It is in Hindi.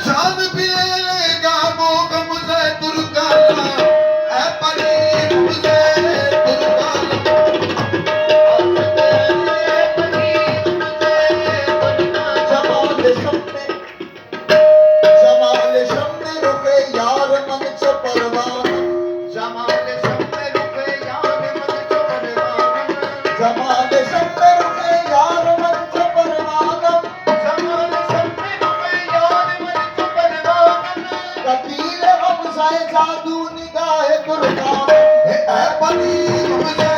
शान पिएगा वो गम से तुरकाना ऐ परी मुझे जादू निगाह कुर्बान ऐ परी मुझे